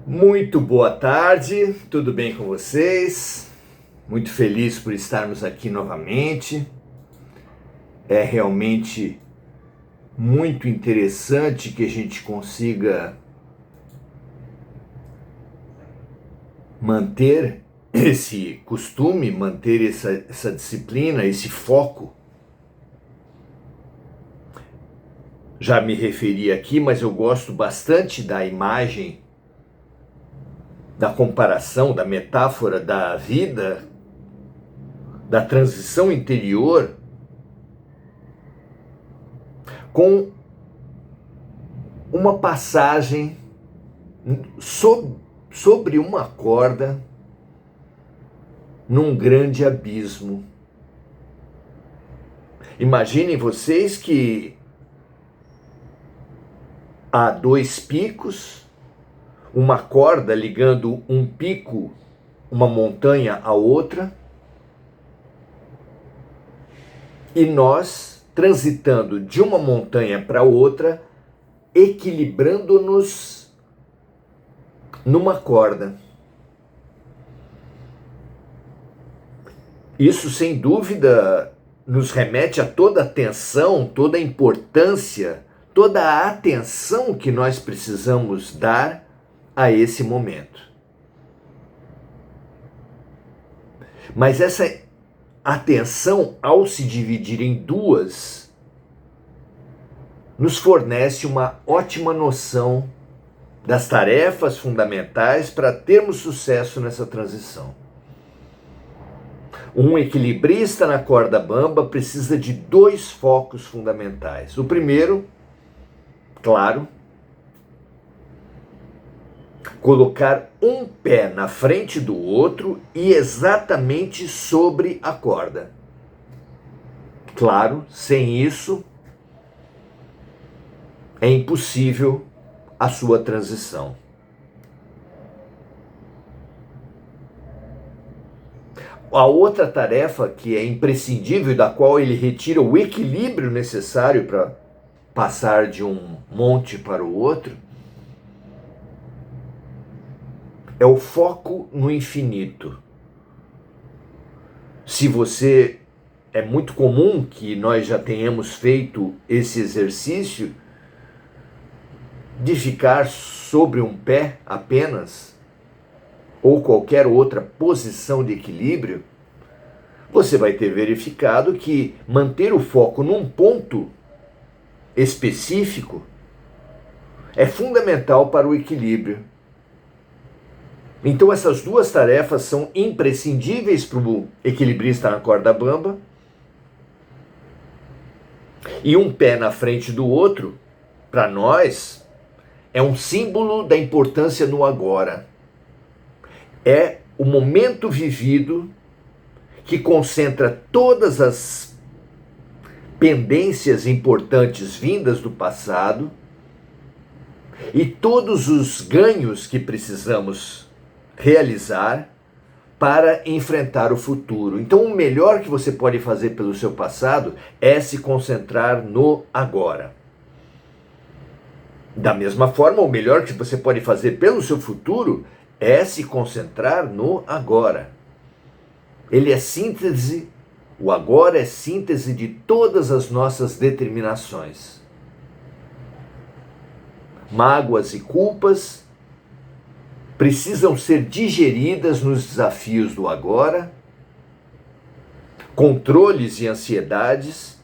Muito boa tarde, tudo bem com vocês? Muito feliz por estarmos aqui novamente. É realmente muito interessante que a gente consiga manter esse costume, manter essa disciplina, esse foco. Já me referi aqui, mas eu gosto bastante da imagem, da comparação, da metáfora da vida, da transição interior com uma passagem sobre uma corda num grande abismo. Imaginem vocês que há dois picos, uma corda ligando um pico, uma montanha à outra, e nós transitando de uma montanha para outra, equilibrando-nos numa corda. Isso, sem dúvida, nos remete a toda a atenção, toda a importância, toda a atenção que nós precisamos dar a esse momento. Mas essa atenção, ao se dividir em duas, nos fornece uma ótima noção das tarefas fundamentais para termos sucesso nessa transição. Um equilibrista na corda bamba precisa de dois focos fundamentais. O primeiro, claro, colocar um pé na frente do outro e exatamente sobre a corda. Claro, sem isso é impossível a sua transição. A outra tarefa que é imprescindível, da qual ele retira o equilíbrio necessário para passar de um monte para o outro, é o foco no infinito. É muito comum que nós já tenhamos feito esse exercício de ficar sobre um pé apenas, ou qualquer outra posição de equilíbrio, você vai ter verificado que manter o foco num ponto específico é fundamental para o equilíbrio. Então essas duas tarefas são imprescindíveis para o equilibrista na corda bamba, e um pé na frente do outro, para nós, é um símbolo da importância no agora. É o momento vivido que concentra todas as pendências importantes vindas do passado e todos os ganhos que precisamos realizar para enfrentar o futuro. Então, o melhor que você pode fazer pelo seu passado é se concentrar no agora. Da mesma forma, o melhor que você pode fazer pelo seu futuro é se concentrar no agora. Ele é síntese, o agora é síntese de todas as nossas determinações. Mágoas e culpas precisam ser digeridas nos desafios do agora. Controles e ansiedades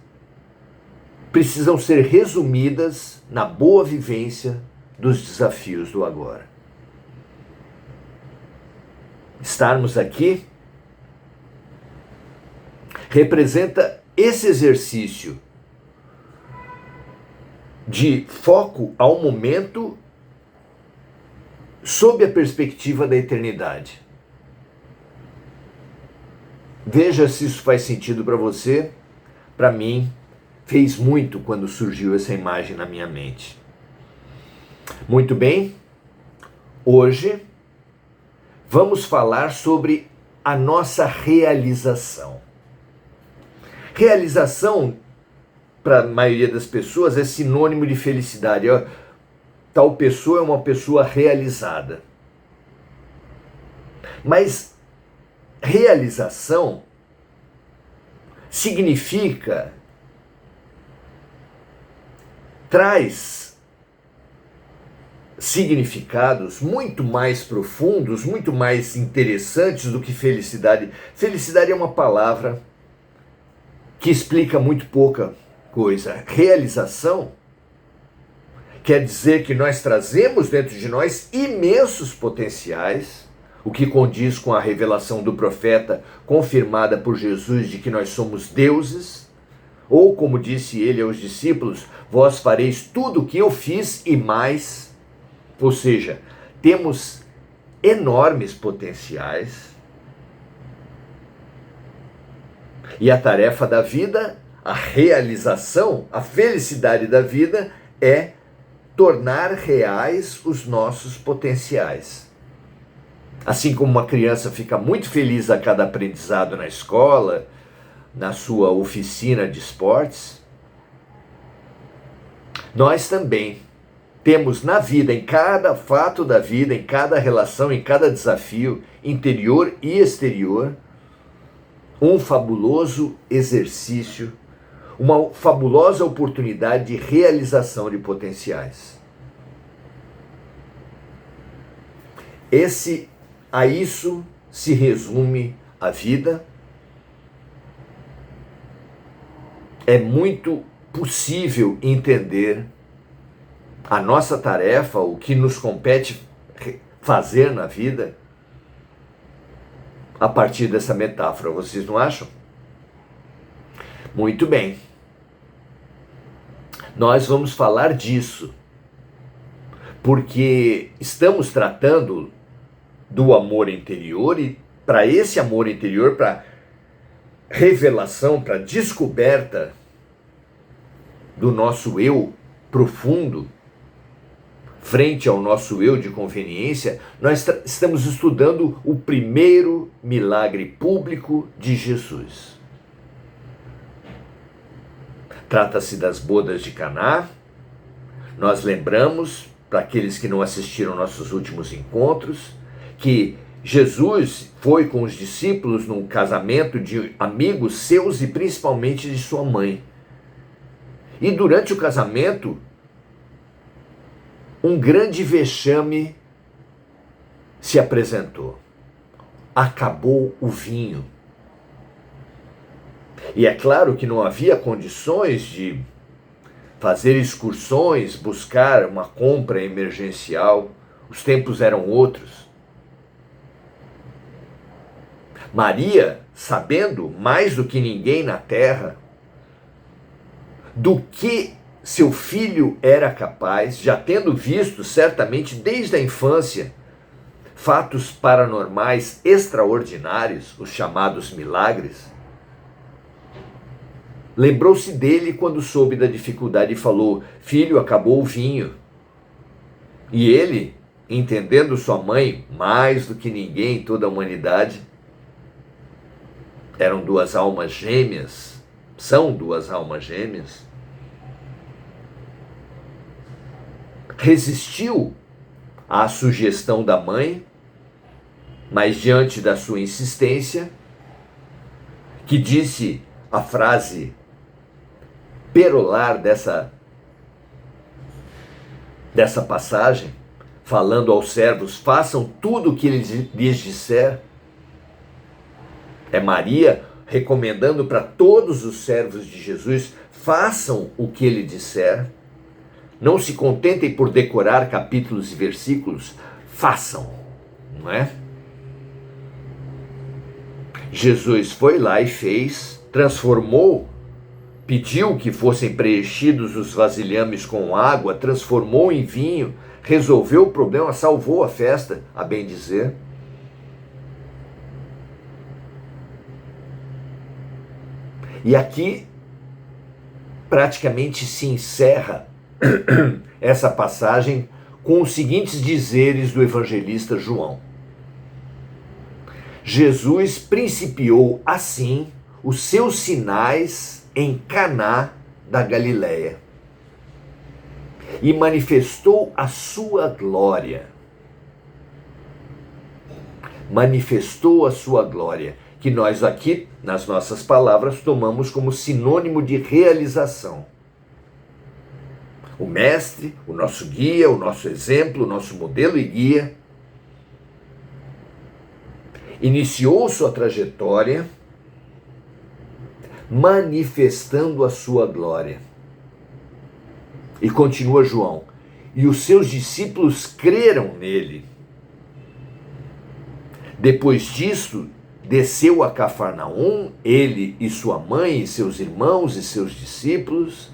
precisam ser resumidas na boa vivência dos desafios do agora. Estarmos aqui representa esse exercício de foco ao momento sob a perspectiva da eternidade. Veja se isso faz sentido para você. Para mim, fez muito quando surgiu essa imagem na minha mente. Muito bem, hoje vamos falar sobre a nossa realização. Realização, para a maioria das pessoas, é sinônimo de felicidade. Tal pessoa é uma pessoa realizada. Mas realização significa, traz significados muito mais profundos, muito mais interessantes do que felicidade. Felicidade é uma palavra que explica muito pouca coisa. Realização quer dizer que nós trazemos dentro de nós imensos potenciais, o que condiz com a revelação do profeta confirmada por Jesus de que nós somos deuses, ou como disse ele aos discípulos, vós fareis tudo o que eu fiz e mais. Ou seja, temos enormes potenciais. E a tarefa da vida, a realização, a felicidade da vida é tornar reais os nossos potenciais. Assim como uma criança fica muito feliz a cada aprendizado na escola, na sua oficina de esportes, nós também temos na vida, em cada fato da vida, em cada relação, em cada desafio, interior e exterior, um fabuloso exercício, uma fabulosa oportunidade de realização de potenciais. A isso se resume a vida. É muito possível entender a nossa tarefa, o que nos compete fazer na vida, a partir dessa metáfora, vocês não acham? Muito bem. Nós vamos falar disso, porque estamos tratando do amor interior, e para esse amor interior, para revelação, para descoberta do nosso eu profundo, frente ao nosso eu de conveniência, nós estamos estudando o primeiro milagre público de Jesus. Trata-se das bodas de Caná. Nós lembramos, para aqueles que não assistiram nossos últimos encontros, que Jesus foi com os discípulos num casamento de amigos seus e principalmente de sua mãe. E durante o casamento, um grande vexame se apresentou. Acabou o vinho. E é claro que não havia condições de fazer excursões, buscar uma compra emergencial. Os tempos eram outros. Maria, sabendo mais do que ninguém na terra do que seu filho era capaz, já tendo visto certamente desde a infância fatos paranormais extraordinários, os chamados milagres, lembrou-se dele quando soube da dificuldade e falou: filho, acabou o vinho. E ele, entendendo sua mãe mais do que ninguém em toda a humanidade, eram duas almas gêmeas, são duas almas gêmeas, resistiu à sugestão da mãe, mas diante da sua insistência, que disse a frase perolar dessa passagem, falando aos servos: façam tudo o que ele lhes disser. É Maria recomendando para todos os servos de Jesus: façam o que ele disser. Não se contentem por decorar capítulos e versículos, façam, não é? Jesus foi lá e fez, transformou, pediu que fossem preenchidos os vasilhames com água, transformou em vinho, resolveu o problema, salvou a festa, a bem dizer. E aqui praticamente se encerra essa passagem com os seguintes dizeres do evangelista João: Jesus principiou assim os seus sinais em Caná da Galileia e manifestou a sua glória. manifestou a sua glória, que nós aqui, nas nossas palavras, tomamos como sinônimo de realização. O mestre, o nosso guia, o nosso exemplo, o nosso modelo e guia, iniciou sua trajetória manifestando a sua glória. E continua João, e os seus discípulos creram nele. Depois disso, desceu a Cafarnaum, ele e sua mãe, e seus irmãos e seus discípulos,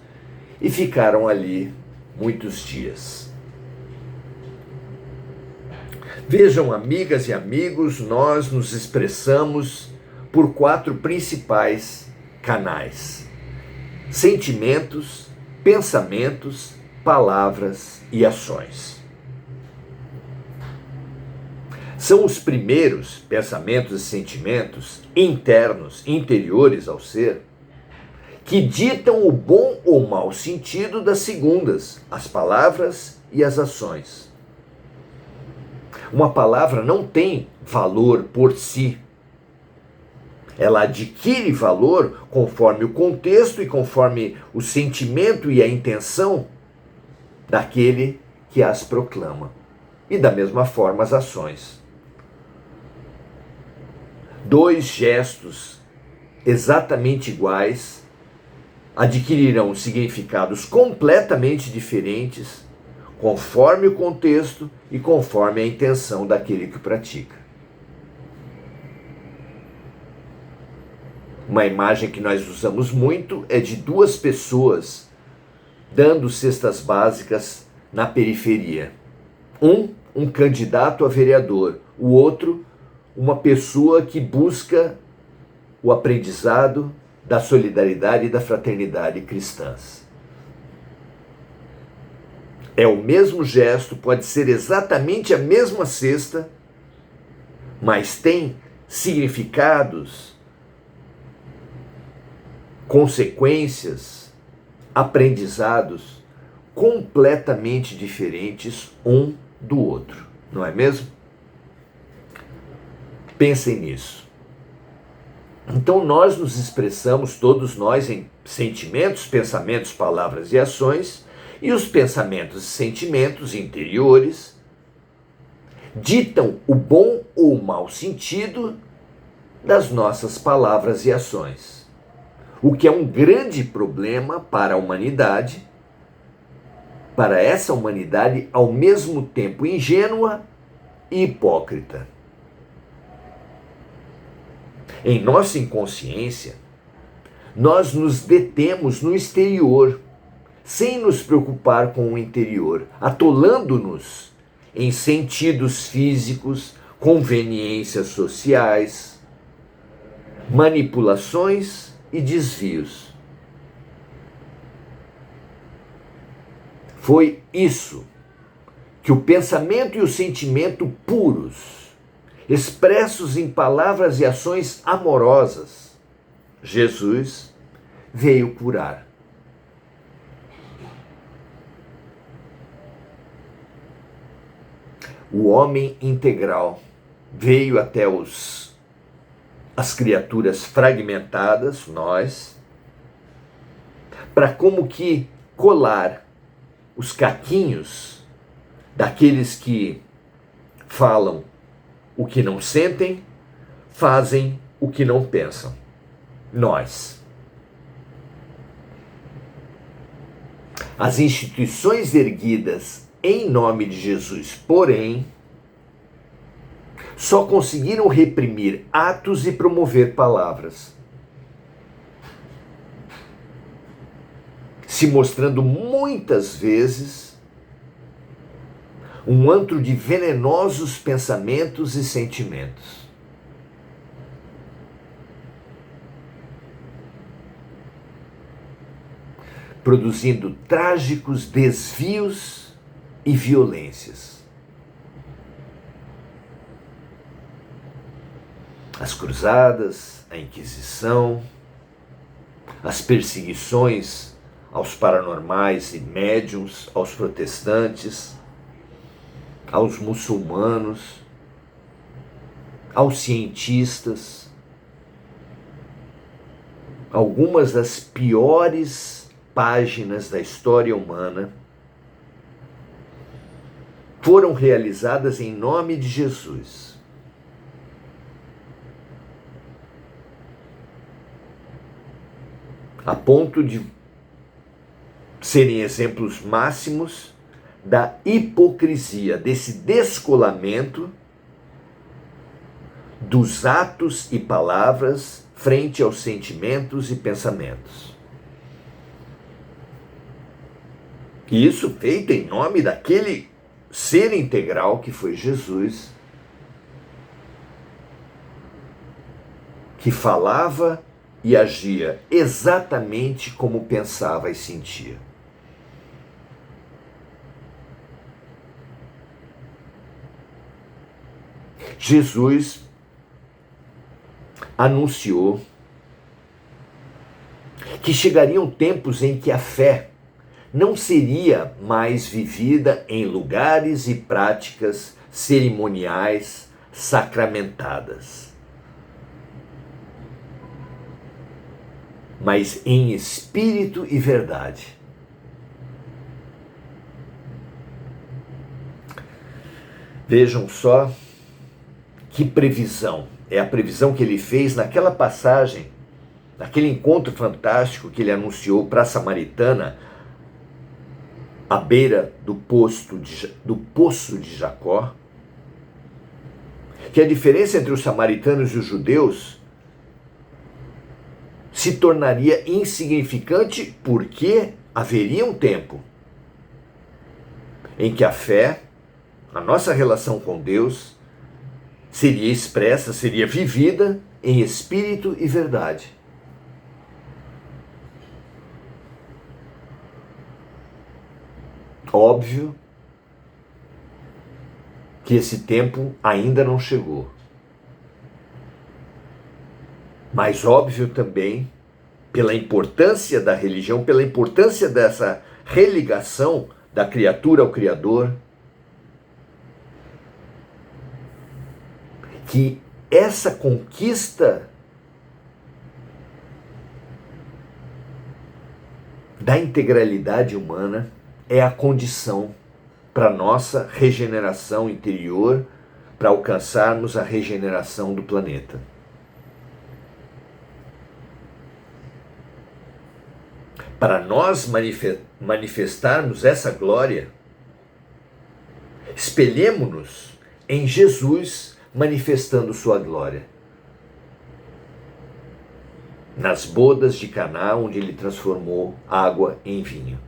e ficaram ali muitos dias. Vejam, amigas e amigos, nós nos expressamos por 4 principais canais: sentimentos, pensamentos, palavras e ações. São os primeiros pensamentos e sentimentos internos, interiores ao ser, que ditam o bom ou mau sentido das segundas, as palavras e as ações. Uma palavra não tem valor por si. Ela adquire valor conforme o contexto e conforme o sentimento e a intenção daquele que as proclama. E da mesma forma as ações. 2 gestos exatamente iguais adquirirão significados completamente diferentes conforme o contexto e conforme a intenção daquele que o pratica. Uma imagem que nós usamos muito é de 2 pessoas dando cestas básicas na periferia. Um candidato a vereador, o outro, uma pessoa que busca o aprendizado da solidariedade e da fraternidade cristãs. É o mesmo gesto, pode ser exatamente a mesma cesta, mas tem significados, consequências, aprendizados completamente diferentes um do outro, não é mesmo? Pensem nisso. Então nós nos expressamos, todos nós, em sentimentos, pensamentos, palavras e ações, e os pensamentos e sentimentos interiores ditam o bom ou o mau sentido das nossas palavras e ações. O que é um grande problema para a humanidade, para essa humanidade ao mesmo tempo ingênua e hipócrita. Em nossa inconsciência, nós nos detemos no exterior, sem nos preocupar com o interior, atolando-nos em sentidos físicos, conveniências sociais, manipulações e desvios. Foi isso que o pensamento e o sentimento puros, expressos em palavras e ações amorosas, Jesus veio curar. O homem integral veio até as criaturas fragmentadas, nós, para como que colar os caquinhos daqueles que falam o que não sentem, fazem o que não pensam. Nós. As instituições erguidas em nome de Jesus, porém, só conseguiram reprimir atos e promover palavras, se mostrando muitas vezes um antro de venenosos pensamentos e sentimentos. Produzindo trágicos desvios e violências. As cruzadas, a Inquisição, as perseguições aos paranormais e médiuns, aos protestantes, aos muçulmanos, aos cientistas, algumas das piores páginas da história humana foram realizadas em nome de Jesus. A ponto de serem exemplos máximos da hipocrisia, desse descolamento dos atos e palavras frente aos sentimentos e pensamentos. E isso feito em nome daquele ser integral que foi Jesus, que falava e agia exatamente como pensava e sentia. Jesus anunciou que chegariam tempos em que a fé não seria mais vivida em lugares e práticas cerimoniais sacramentadas, mas em espírito e verdade. Vejam só que previsão. É a previsão que ele fez naquela passagem, naquele encontro fantástico que ele anunciou para a samaritana, à beira do poço de Jacó, que a diferença entre os samaritanos e os judeus se tornaria insignificante porque haveria um tempo em que a fé, a nossa relação com Deus, seria expressa, seria vivida em espírito e verdade. Óbvio que esse tempo ainda não chegou. Mas óbvio também, pela importância da religião, pela importância dessa religação da criatura ao Criador, que essa conquista da integralidade humana é a condição para nossa regeneração interior, para alcançarmos a regeneração do planeta. Para nós manifestarmos essa glória, espelhemo-nos em Jesus manifestando sua glória. Nas bodas de Caná, onde ele transformou água em vinho.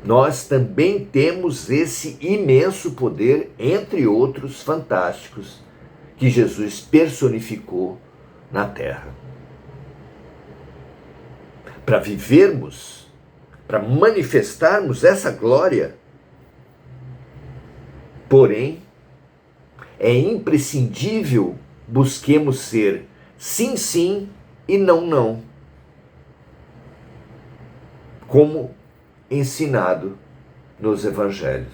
Nós também temos esse imenso poder, entre outros fantásticos, que Jesus personificou na terra. Para vivermos, para manifestarmos essa glória, porém, é imprescindível busquemos ser sim, sim e não, não. Como ensinado nos evangelhos.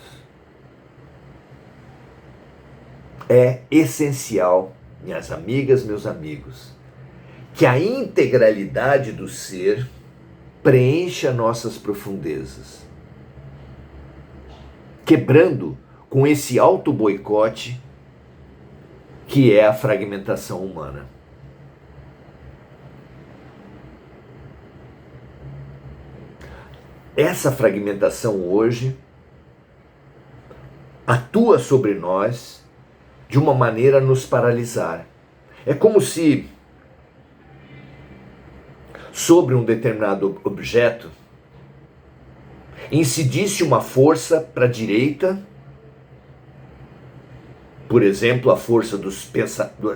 É essencial, minhas amigas, meus amigos, que a integralidade do ser preencha nossas profundezas, quebrando com esse auto-boicote que é a fragmentação humana. Essa fragmentação hoje atua sobre nós de uma maneira a nos paralisar. É como se sobre um determinado objeto incidisse uma força para a direita, por exemplo, a força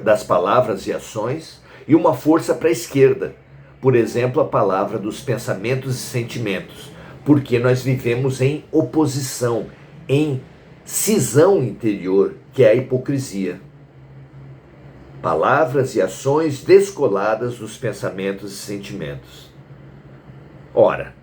das palavras e ações, e uma força para a esquerda, por exemplo, a palavra dos pensamentos e sentimentos, porque nós vivemos em oposição, em cisão interior, que é a hipocrisia. Palavras e ações descoladas dos pensamentos e sentimentos. Ora,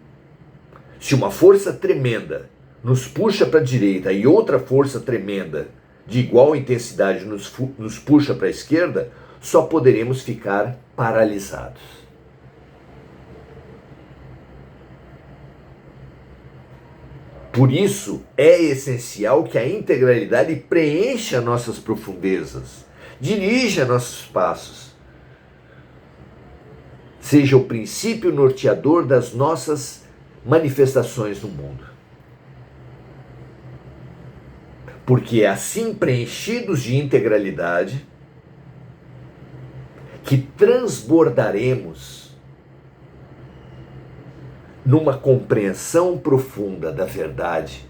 se uma força tremenda nos puxa para a direita e outra força tremenda de igual intensidade nos puxa para a esquerda, só poderemos ficar paralisados. Por isso, é essencial que a integralidade preencha nossas profundezas, dirija nossos passos, seja o princípio norteador das nossas manifestações no mundo. Porque é assim, preenchidos de integralidade, que transbordaremos numa compreensão profunda da verdade,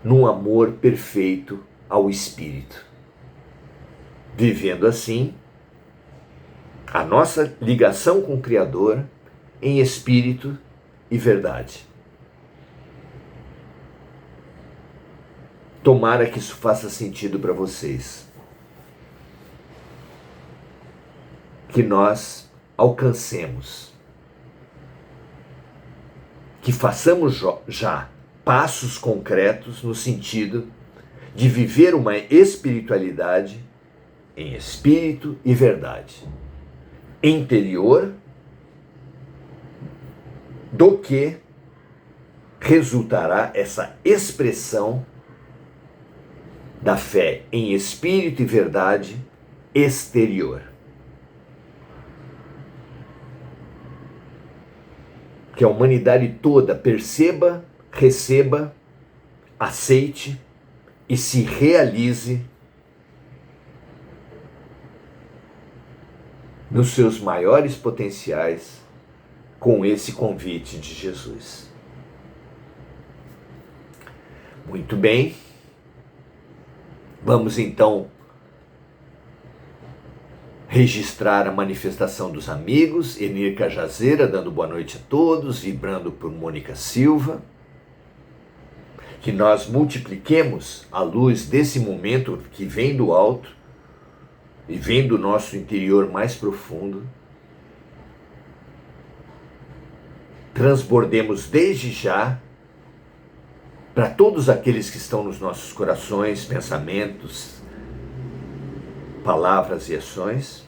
num amor perfeito ao Espírito. Vivendo assim a nossa ligação com o Criador em espírito e verdade. Tomara que isso faça sentido para vocês. Que nós alcancemos, que façamos já passos concretos no sentido de viver uma espiritualidade em espírito e verdade, interior, do que resultará essa expressão da fé em espírito e verdade exterior. Que a humanidade toda perceba, receba, aceite e se realize nos seus maiores potenciais com esse convite de Jesus. Muito bem, vamos então registrar a manifestação dos amigos. Enir Cajazeira dando boa noite a todos, vibrando por Mônica Silva. Que nós multipliquemos a luz desse momento que vem do alto e vem do nosso interior mais profundo. Transbordemos desde já para todos aqueles que estão nos nossos corações, pensamentos, palavras e ações,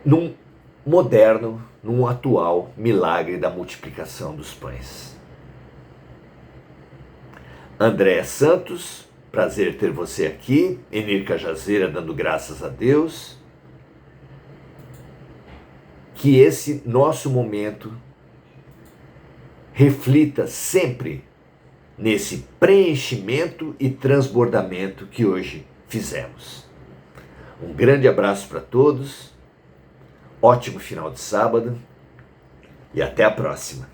num moderno, num atual milagre da multiplicação dos pães. André Santos, prazer ter você aqui. Enir Cajazeira dando graças a Deus. Que esse nosso momento reflita sempre nesse preenchimento e transbordamento que hoje fizemos. Um grande abraço para todos, ótimo final de sábado e até a próxima.